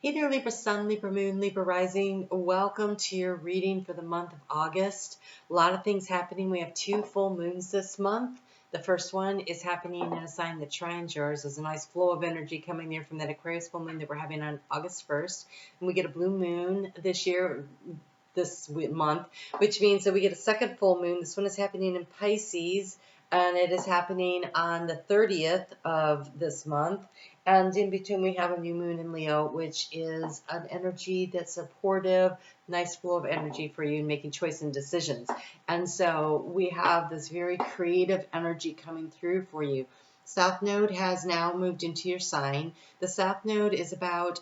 Hey there, Libra Sun, Libra Moon, Libra Rising. Welcome to your reading for the month of August. A lot of things happening. We have 2 full moons this month. The first one is happening in a sign that trines yours. There's a nice flow of energy coming there from that Aquarius full moon that we're having on August 1st. And we get a blue moon this month, which means that we get a second full moon. This one is happening in Pisces, and it is happening on the 30th of this month. And in between, we have a new moon in Leo, which is an energy that's supportive, nice flow of energy for you in making choices and decisions. And so we have this very creative energy coming through for you. South Node has now moved into your sign. The South Node is about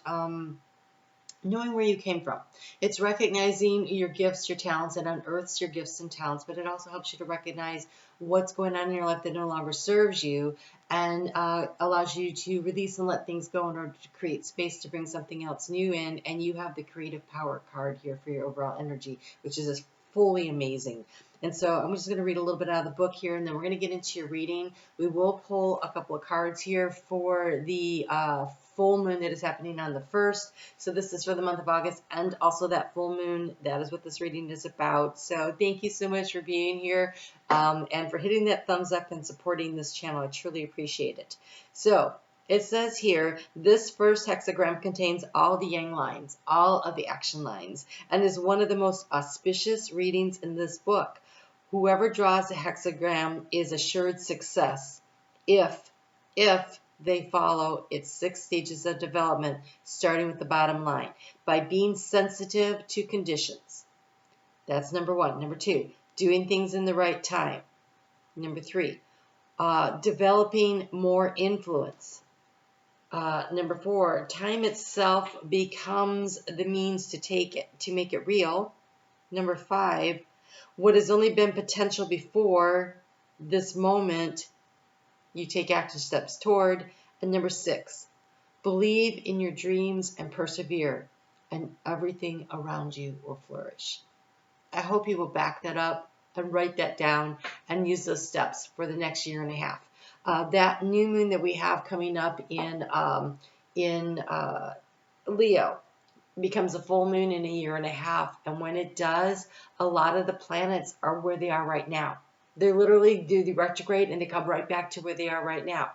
knowing where you came from. It's recognizing your gifts, your talents. It unearths your gifts and talents, but it also helps you to recognize what's going on in your life that no longer serves you, and allows you to release and let things go in order to create space to bring something else new in. And you have the creative power card here for your overall energy, which is just fully amazing. And so I'm just going to read a little bit out of the book here, and then we're going to get into your reading. We will pull a couple of cards here for the full moon that is happening on the 1st. So this is for the month of August, and also that full moon. That is what this reading is about. So thank you so much for being here, and for hitting that thumbs up and supporting this channel. I truly appreciate it. So it says here, this first hexagram contains all the yang lines, all of the action lines, and is one of the most auspicious readings in this book. Whoever draws a hexagram is assured success if they follow its 6 stages of development, starting with the bottom line, by being sensitive to conditions. That's number 1. Number 2, doing things in the right time. Number 3, developing more influence. Number 4, time itself becomes the means to make it real. Number 5, what has only been potential before this moment, you take action steps toward. And number 6, believe in your dreams and persevere, and everything around you will flourish. I hope you will back that up and write that down and use those steps for the next year and a half. That new moon that we have coming up in Leo becomes a full moon in a year and a half, and when it does, a lot of the planets are where they are right now. They literally do the retrograde and they come right back to where they are right now.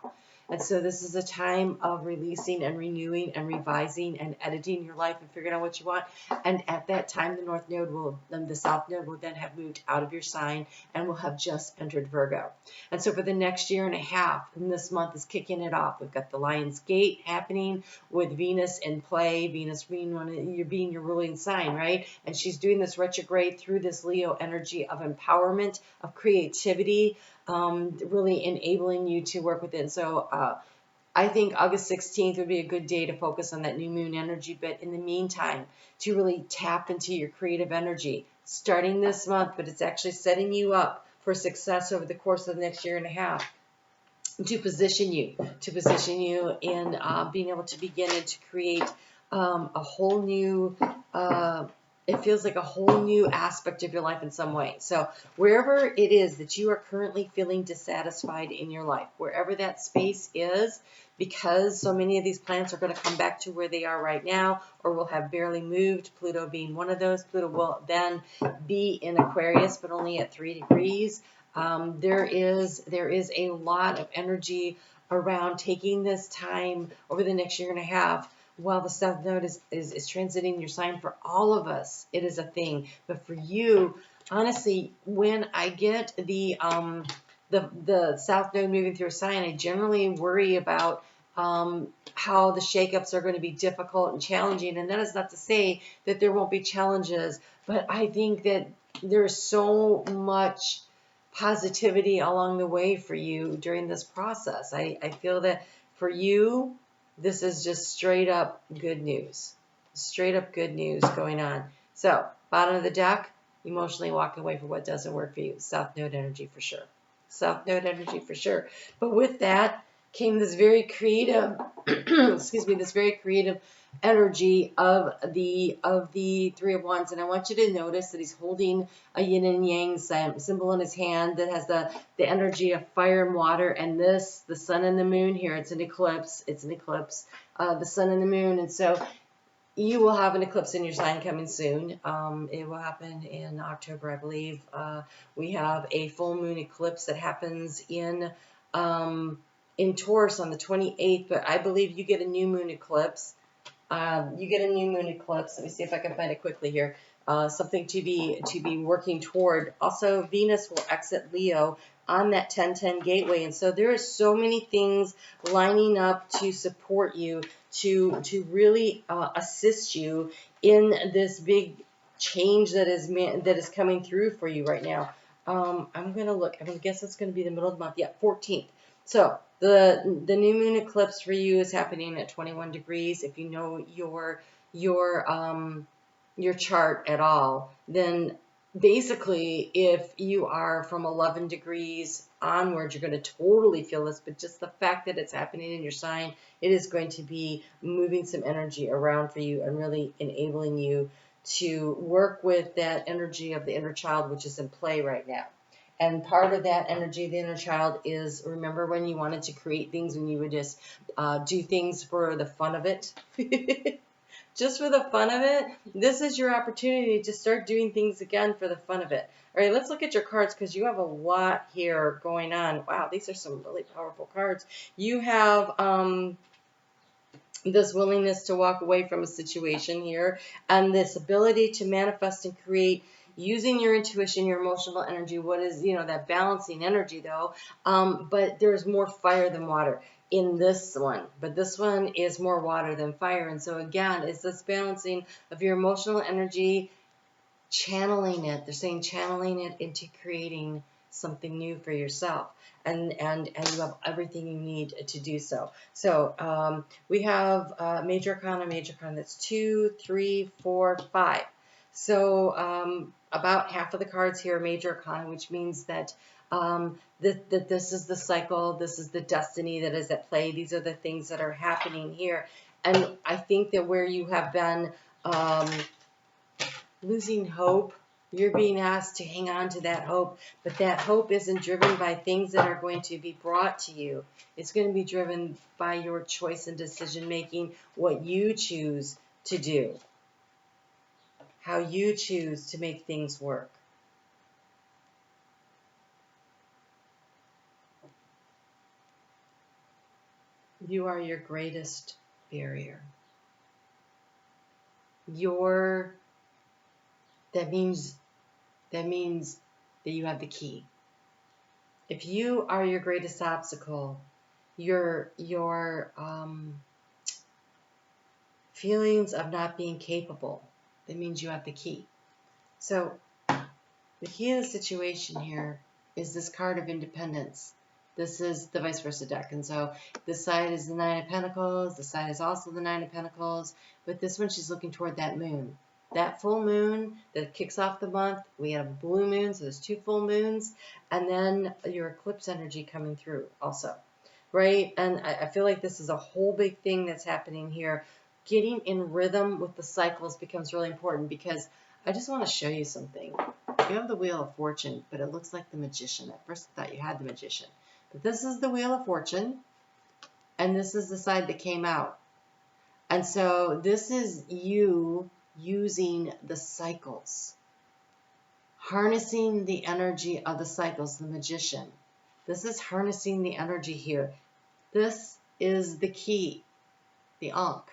And so this is a time of releasing and renewing and revising and editing your life and figuring out what you want. And at that time, the South Node will then have moved out of your sign and will have just entered Virgo. And so for the next year and a half, and this month is kicking it off. We've got the Lion's Gate happening with Venus in play. Venus being your ruling sign, right? And she's doing this retrograde through this Leo energy of empowerment, of creativity, really enabling you to work with it. So I think August 16th would be a good day to focus on that new moon energy. But in the meantime, to really tap into your creative energy starting this month, but it's actually setting you up for success over the course of the next year and a half, to position you in being able to begin and to create a whole new it feels like a whole new aspect of your life in some way. So wherever it is that you are currently feeling dissatisfied in your life, wherever that space is, because so many of these planets are going to come back to where they are right now, or will have barely moved, Pluto being one of those. Pluto will then be in Aquarius, but only at 3 degrees. There is a lot of energy around taking this time over the next year and a half. While the South Node is transiting your sign, for all of us, it is a thing. But for you, honestly, when I get the South Node moving through a sign, I generally worry about how the shakeups are going to be difficult and challenging. And that is not to say that there won't be challenges, but I think that there's so much positivity along the way for you during this process. I feel that for you, this is just straight up good news. Straight up good news going on. So, bottom of the deck, emotionally walking away from what doesn't work for you. South Node energy for sure. South Node energy for sure. But with that came this very creative, this very creative energy of the Three of Wands. And I want you to notice that he's holding a yin and yang symbol in his hand that has the energy of fire and water, and the sun and the moon here. It's an eclipse. The sun and the moon. And so you will have an eclipse in your sign coming soon. It will happen in October, I believe. We have a full moon eclipse that happens in Taurus on the 28th, but I believe you get a new moon eclipse. You get a new moon eclipse. Let me see if I can find it quickly here. Something to be working toward. Also, Venus will exit Leo on that 10-10 gateway, and so there are so many things lining up to support you, to really assist you in this big change that is coming through for you right now. I'm gonna look. I'm gonna guess it's gonna be the middle of the month. Yeah, 14th. So the new moon eclipse for you is happening at 21 degrees. If you know your chart at all, then basically if you are from 11 degrees onwards, you're going to totally feel this, but just the fact that it's happening in your sign, it is going to be moving some energy around for you and really enabling you to work with that energy of the inner child, which is in play right now. And part of that energy of the inner child is, remember when you wanted to create things, when you would just do things for the fun of it? Just for the fun of it? This is your opportunity to start doing things again for the fun of it. All right, let's look at your cards because you have a lot here going on. Wow, these are some really powerful cards. You have this willingness to walk away from a situation here, and this ability to manifest and create using your intuition, your emotional energy. What is, that balancing energy though? But there's more fire than water in this one, but this one is more water than fire. And so again, it's this balancing of your emotional energy, channeling it. They're saying channeling it into creating something new for yourself, and you have everything you need to do so. So we have major arcana, that's 2, 3, 4, 5. So about half of the cards here are major arcana, which means that that this is the cycle, this is the destiny that is at play. These are the things that are happening here, and I think that where you have been losing hope, you're being asked to hang on to that hope, but that hope isn't driven by things that are going to be brought to you. It's going to be driven by your choice and decision making, what you choose to do, how you choose to make things work. You are your greatest barrier. That means that you have the key. If you are your greatest obstacle, your feelings of not being capable, that means you have the key. So the key of the situation here is this card of independence. This is the Viceversa deck. And so this side is the Nine of Pentacles. This side is also the Nine of Pentacles. But this one, she's looking toward that moon. That full moon that kicks off the month. We have a blue moon, so there's 2 full moons. And then your eclipse energy coming through also. Right? And I feel like this is a whole big thing that's happening here. Getting in rhythm with the cycles becomes really important, because I just want to show you something. You have the Wheel of Fortune, but it looks like the Magician. At first I thought you had the Magician. But this is the Wheel of Fortune, and this is the side that came out. And so this is you using the cycles, harnessing the energy of the cycles, the Magician. This is harnessing the energy here. This is the key, the Ankh.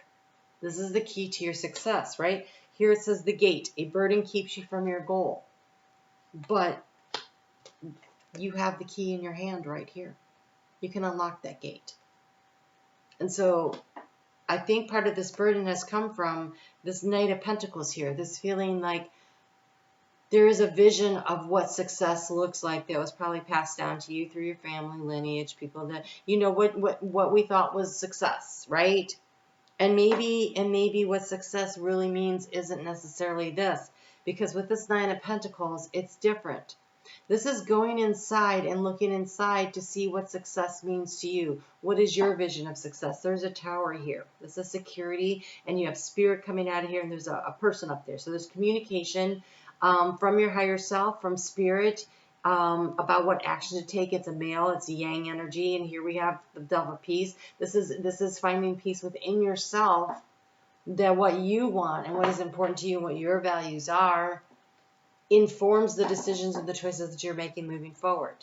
This is the key to your success, right? Here it says the gate. A burden keeps you from your goal. But you have the key in your hand right here. You can unlock that gate. And so I think part of this burden has come from this Knight of Pentacles here, this feeling like there is a vision of what success looks like that was probably passed down to you through your family lineage, people that, what we thought was success, right? And maybe what success really means isn't necessarily this, because with this Nine of Pentacles, it's different. This is going inside and looking inside to see what success means to you. What is your vision of success? There's a tower here. This is security, and you have spirit coming out of here, and there's a person up there. So there's communication from your higher self, from spirit, about what action to take. It's a male, it's a yang energy, and here we have the Dove of Peace. This is finding peace within yourself that what you want and what is important to you and what your values are informs the decisions and the choices that you're making moving forward.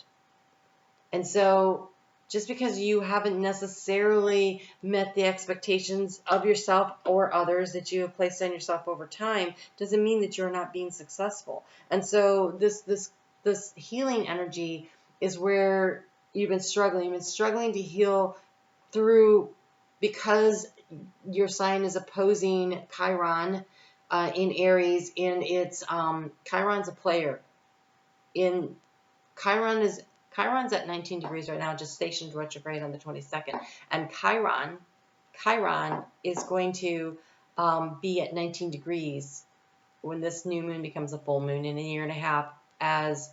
And so just because you haven't necessarily met the expectations of yourself or others that you have placed on yourself over time doesn't mean that you're not being successful. And so this healing energy is where you've been struggling. You've been struggling to heal through, because your sign is opposing Chiron in Aries. In its Chiron's a player. In Chiron's at 19 degrees right now, just stationed retrograde on the 22nd, and Chiron is going to be at 19 degrees when this new moon becomes a full moon in a year and a half, as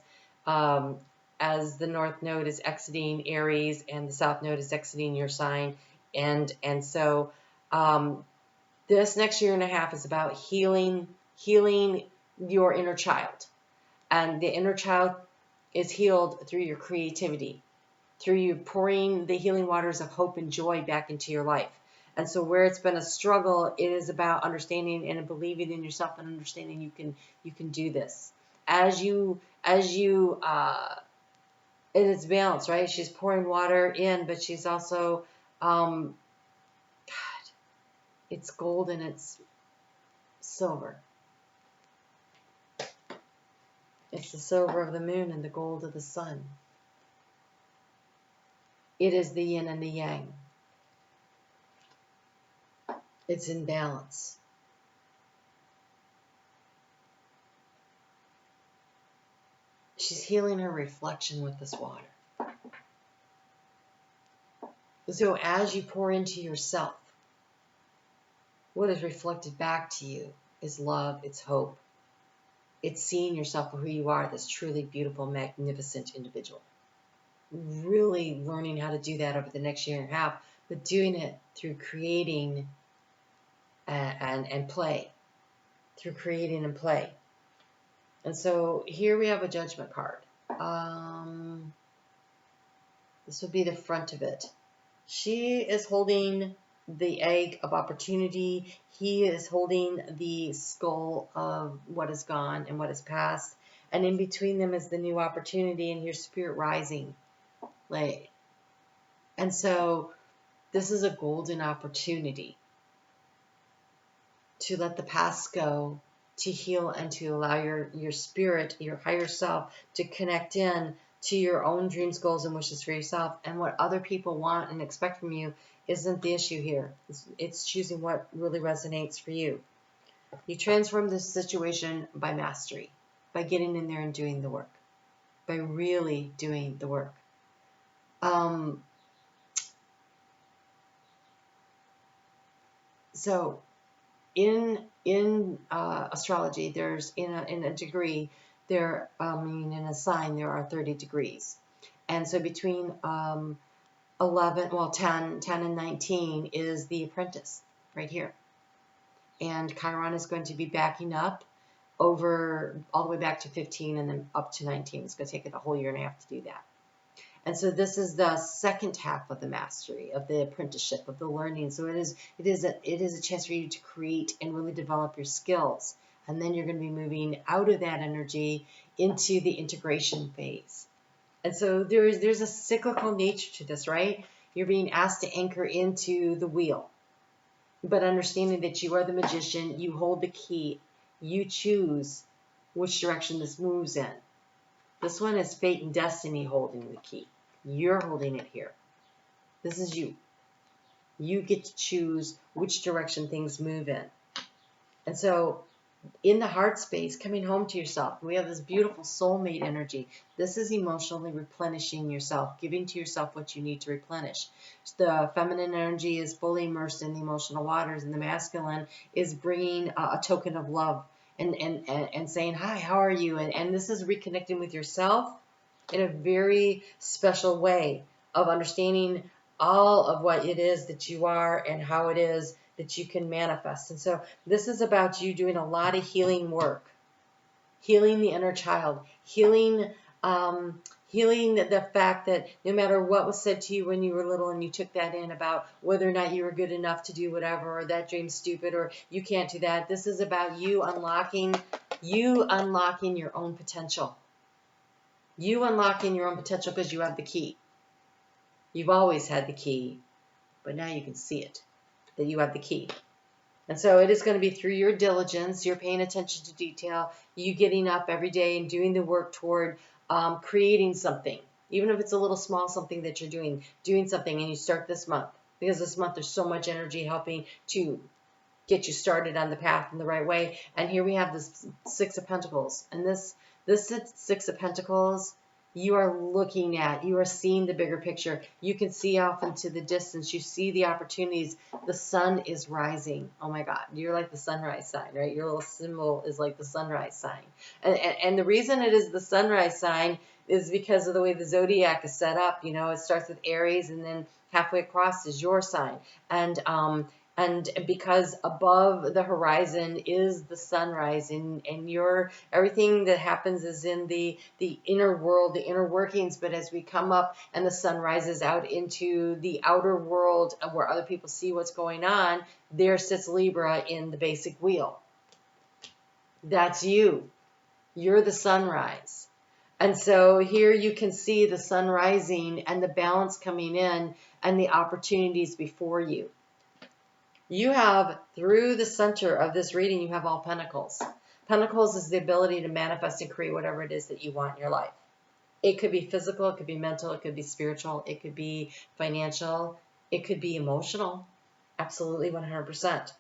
the North Node is exiting Aries and the South Node is exiting your sign. And so this next year and a half is about healing your inner child. And the inner child is healed through your creativity, through you pouring the healing waters of hope and joy back into your life. And so where it's been a struggle, it is about understanding and believing in yourself and understanding you can do this. As you and it's balance, right? She's pouring water in, but she's also, God, it's gold and it's silver. It's the silver of the moon and the gold of the sun. It is the yin and the yang. It's in balance. She's healing her reflection with this water. So as you pour into yourself, what is reflected back to you is love, it's hope. It's seeing yourself for who you are, this truly beautiful, magnificent individual. Really learning how to do that over the next year and a half, but doing it through creating and play. Through creating and play. And so here we have a judgment card. This would be the front of it. She is holding the egg of opportunity. He is holding the skull of what is gone and what is past. And in between them is the new opportunity, and your spirit rising. And so this is a golden opportunity to let the past go, to heal, and to allow your spirit, your higher self, to connect in to your own dreams, goals, and wishes for yourself. And what other people want and expect from you isn't the issue here. It's choosing what really resonates for you. You transform this situation by mastery, by getting in there and doing the work, by really doing the work. So in astrology, there's in a degree there, in a sign there are 30 degrees, and so between 10 and 19 is the apprentice right here, and Chiron is going to be backing up over all the way back to 15 and then up to 19. It's going to take it a whole year and a half to do that. And so this is the second half of the mastery, of the apprenticeship, of the learning. So it is a chance for you to create and really develop your skills. And then you're going to be moving out of that energy into the integration phase. And so there's a cyclical nature to this, right? You're being asked to anchor into the wheel, but understanding that you are the magician, you hold the key, you choose which direction this moves in. This one is fate and destiny holding the key. You're holding it here. This is you. You get to choose which direction things move in. And so in the heart space, coming home to yourself, we have this beautiful soulmate energy. This is emotionally replenishing yourself, giving to yourself what you need to replenish. The feminine energy is fully immersed in the emotional waters, and the masculine is bringing a token of love and saying, hi, how are you? And this is reconnecting with yourself in a very special way of understanding all of what it is that you are and how it is that you can manifest. And so this is about you doing a lot of healing work, healing the inner child, healing Healing the fact that no matter what was said to you when you were little and you took that in about whether or not you were good enough to do whatever, or that dream's stupid, or you can't do that. This is about you unlocking your own potential. You unlocking your own potential because you have the key. You've always had the key, but now you can see it, that you have the key. And so it is going to be through your diligence, your paying attention to detail, you getting up every day and doing the work toward creating something, even if it's a little small something that you're doing something, and you start this month. Because this month there's so much energy helping to get you started on the path in the right way. And here we have this Six of Pentacles. And this Six of Pentacles, you are seeing the bigger picture. You can see off into the distance. You see the opportunities. The sun is rising. Oh my God, you're like the sunrise sign, right? Your little symbol is like the sunrise sign. And the reason it is the sunrise sign is because of the way the zodiac is set up. You know, it starts with Aries, and then halfway across is your sign. And because above the horizon is the sunrise, and your everything that happens is in the inner world, the inner workings. But as we come up and the sun rises out into the outer world where other people see what's going on, there sits Libra in the basic wheel. That's you. You're the sunrise. And so here you can see the sun rising and the balance coming in and the opportunities before you. You have, through the center of this reading, you have all Pentacles. Pentacles is the ability to manifest and create whatever it is that you want in your life. It could be physical, it could be mental, it could be spiritual, it could be financial, it could be emotional. Absolutely 100%.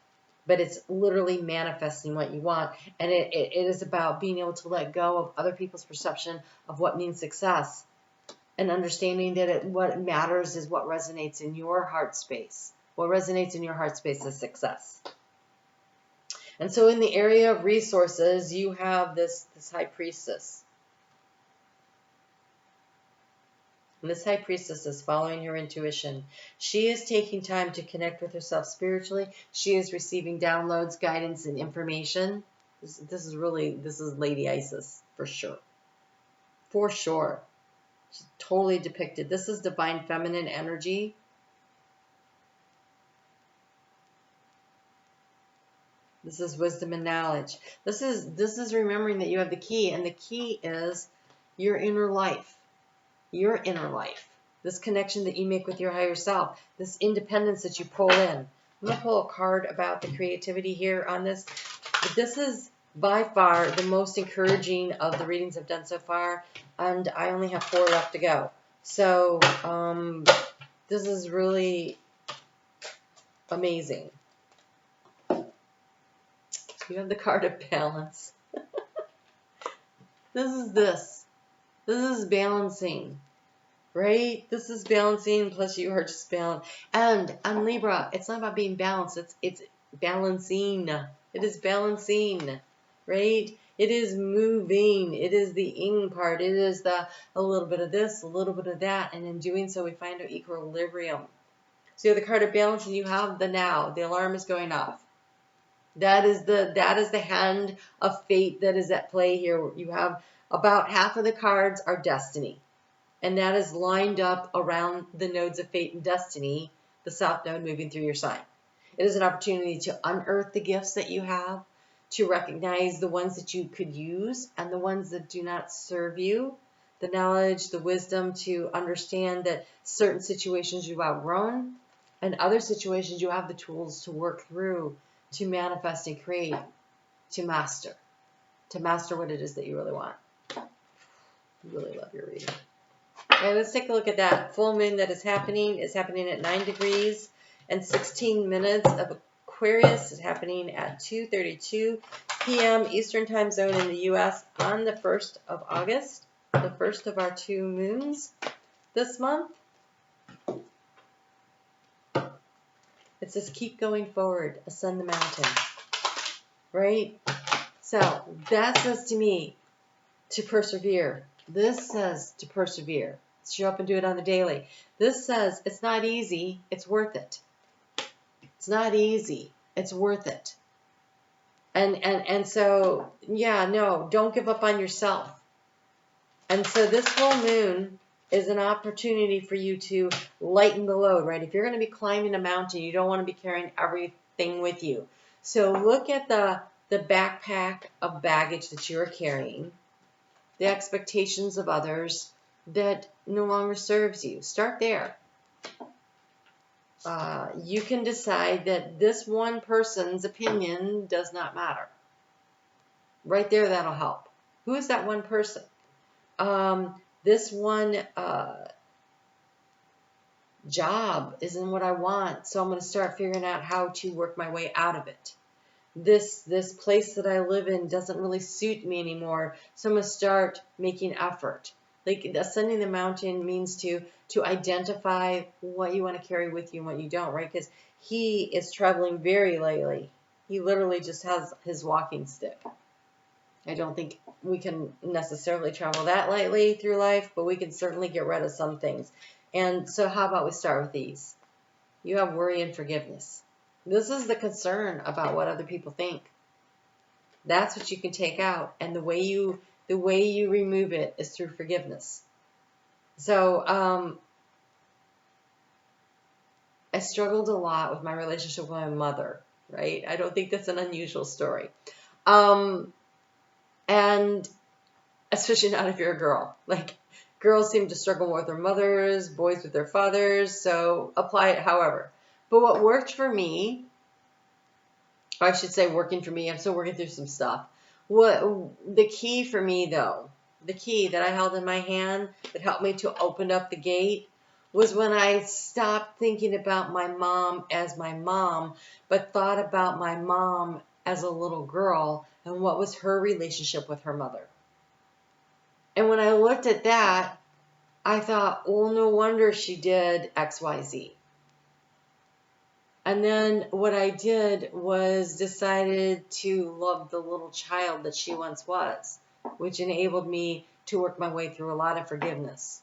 But it's literally manifesting what you want. And it is about being able to let go of other people's perception of what means success, and understanding that what matters is what resonates in your heart space. What resonates in your heart space is success. And so in the area of resources, you have this High Priestess. And this High Priestess is following her intuition. She is taking time to connect with herself spiritually. She is receiving downloads, guidance, and information. This is Lady Isis, for sure. For sure. She's totally depicted. This is divine feminine energy. This is wisdom and knowledge. This is remembering that you have the key, and the key is your inner life. Your inner life. This connection that you make with your higher self. This independence that you pull in. I'm going to pull a card about the creativity here on this. But this is by far the most encouraging of the readings I've done so far, and I only have 4 left to go. So this is really amazing. You have the card of balance. This is balancing, right? This is balancing, plus you are just balanced. And on Libra, it's not about being balanced. It's balancing. It is balancing, right? It is moving. It is the ing part. It is a little bit of this, a little bit of that. And in doing so, we find our equilibrium. So you have the card of balance, and you have the now. The alarm is going off. That is the hand of fate that is at play here. You have about half of the cards are destiny. And that is lined up around the nodes of fate and destiny, the south node moving through your sign. It is an opportunity to unearth the gifts that you have, to recognize the ones that you could use and the ones that do not serve you, the knowledge, the wisdom to understand that certain situations you've outgrown and other situations you have the tools to work through, to manifest and create, to master what it is that you really want. I really love your reading. Okay, let's take a look at that full moon that is happening. It's happening at 9 degrees and 16 minutes of Aquarius. It's happening at 2:32 p.m. Eastern Time Zone in the U.S. on the 1st of August, the first of our 2 moons this month. It says, keep going forward, ascend the mountain, right? So that says to me to persevere. This says to persevere. Show up and do it on the daily. This says it's not easy. It's worth it. It's not easy. It's worth it. And so, yeah, no, don't give up on yourself. And so this full moon is an opportunity for you to lighten the load, right? If you're going to be climbing a mountain, you don't want to be carrying everything with you. So look at the backpack of baggage that you're carrying, the expectations of others that no longer serves you. Start there. You can decide that this one person's opinion does not matter. Right there, that'll help. Who is that one person? This one job isn't what I want, so I'm going to start figuring out how to work my way out of it. This place that I live in doesn't really suit me anymore, so I'm going to start making effort. Like ascending the mountain means to identify what you want to carry with you and what you don't, right? Because he is traveling very lightly. He literally just has his walking stick. I don't think we can necessarily travel that lightly through life, but we can certainly get rid of some things. And so how about we start with these? You have worry and forgiveness. This is the concern about what other people think. That's what you can take out. And the way you remove it is through forgiveness. So I struggled a lot with my relationship with my mother, right? I don't think that's an unusual story. And especially not if you're a girl. Like, girls seem to struggle more with their mothers, boys with their fathers, so apply it however. But what worked for me, or I should say working for me, I'm still working through some stuff. The key for me, though, the key that I held in my hand that helped me to open up the gate was when I stopped thinking about my mom as my mom, but thought about my mom as a little girl and what was her relationship with her mother. And when I looked at that, I thought, well, no wonder she did X, Y, Z. And then what I did was decided to love the little child that she once was, which enabled me to work my way through a lot of forgiveness.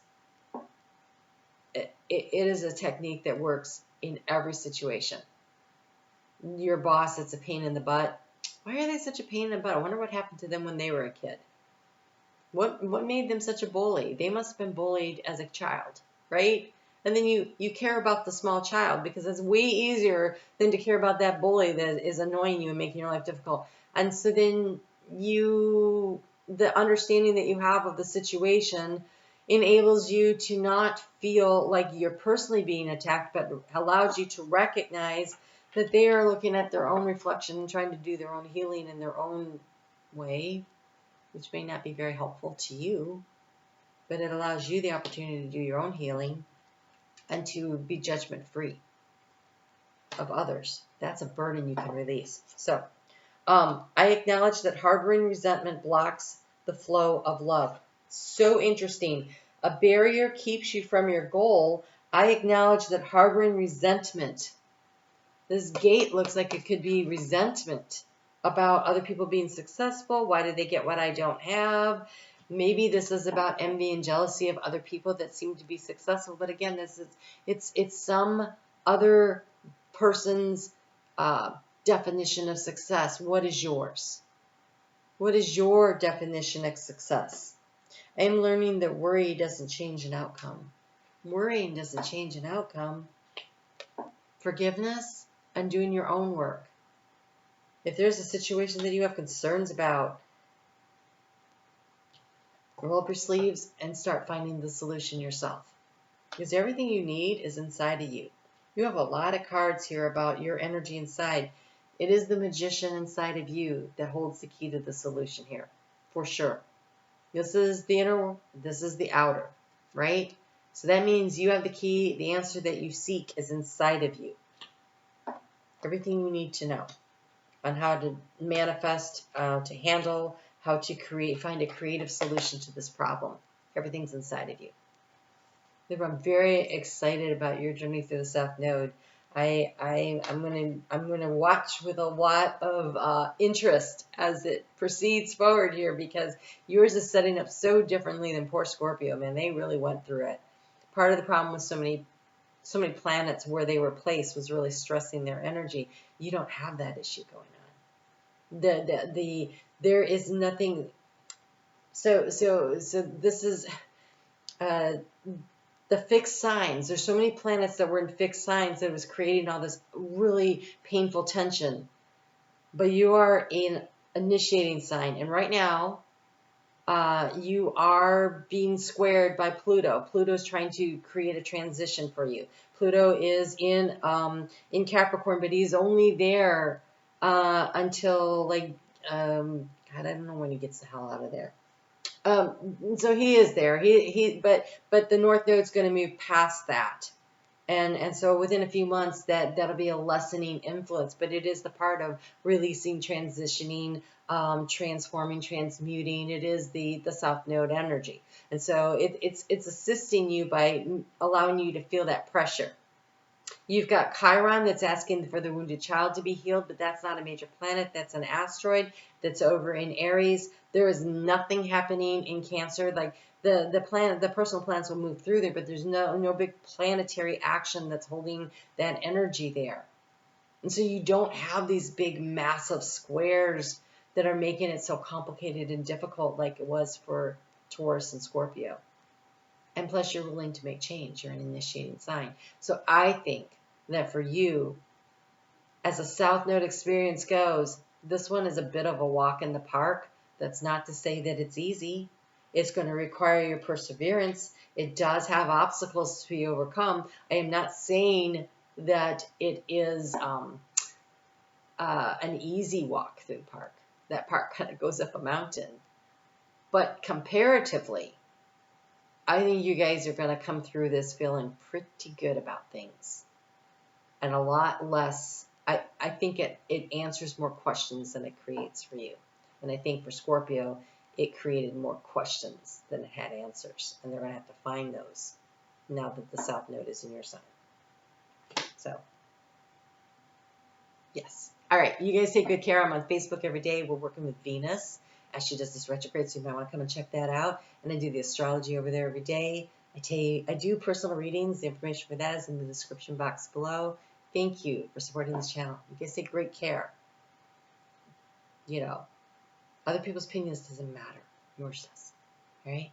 It is a technique that works in every situation. Your boss, it's a pain in the butt. Why are they such a pain in the butt? I wonder what happened to them when they were a kid. What made them such a bully? They must have been bullied as a child, right? And then you care about the small child because it's way easier than to care about that bully that is annoying you and making your life difficult. And so then the understanding that you have of the situation enables you to not feel like you're personally being attacked, but allows you to recognize that they are looking at their own reflection and trying to do their own healing in their own way, which may not be very helpful to you, but it allows you the opportunity to do your own healing and to be judgment-free of others. That's a burden you can release. So, I acknowledge that harboring resentment blocks the flow of love. So interesting. A barrier keeps you from your goal. I acknowledge that harboring resentment. This gate looks like it could be resentment about other people being successful. Why did they get what I don't have? Maybe this is about envy and jealousy of other people that seem to be successful. But again, it's some other person's definition of success. What is yours? What is your definition of success? I'm learning that worry doesn't change an outcome. Worrying doesn't change an outcome. Forgiveness and doing your own work. If there's a situation that you have concerns about, roll up your sleeves and start finding the solution yourself. Because everything you need is inside of you. You have a lot of cards here about your energy inside. It is the magician inside of you that holds the key to the solution here, for sure. This is the inner, this is the outer, right? So that means you have the key, the answer that you seek is inside of you. Everything you need to know on how to manifest, to handle, how to find a creative solution to this problem. Everything's inside of you. Libra, I'm very excited about your journey through the South Node. I'm gonna watch with a lot of interest as it proceeds forward here, because yours is setting up so differently than poor Scorpio. Man, they really went through it. Part of the problem with so many planets where they were placed was really stressing their energy. You don't have that issue going on. There is nothing. So this is the fixed signs. There's so many planets that were in fixed signs that it was creating all this really painful tension. But you are in initiating sign, and right now you are being squared by Pluto. Pluto's trying to create a transition for you. Pluto is in Capricorn, but he's only there until like God, I don't know when he gets the hell out of there. So he is there. But the North Node's going to move past that. And so within a few months that'll be a lessening influence, but it is the part of releasing, transitioning, transforming, transmuting. It is the South Node energy. And so it's assisting you by allowing you to feel that pressure. You've got Chiron that's asking for the wounded child to be healed, but that's not a major planet. That's an asteroid that's over in Aries. There is nothing happening in Cancer. Like the personal planets will move through there, but there's no big planetary action that's holding that energy there. And so you don't have these big massive squares that are making it so complicated and difficult like it was for Taurus and Scorpio. And plus, you're willing to make change. You're an initiating sign. So I think that for you, as a South Node experience goes, this one is a bit of a walk in the park. That's not to say that it's easy. It's going to require your perseverance. It does have obstacles to be overcome. I am not saying that it is an easy walk through the park. That park kind of goes up a mountain. But comparatively, I think you guys are going to come through this feeling pretty good about things. And a lot less, I think it answers more questions than it creates for you. And I think for Scorpio, it created more questions than it had answers. And they're going to have to find those now that the South Node is in your sign. So, yes. All right, you guys take good care. I'm on Facebook every day. We're working with Venus as she does this retrograde, so you might want to come and check that out. And I do the astrology over there every day. I do personal readings. The information for that is in the description box below. Thank you for supporting this channel. You guys take great care. You know, other people's opinions doesn't matter. Yours does. All right?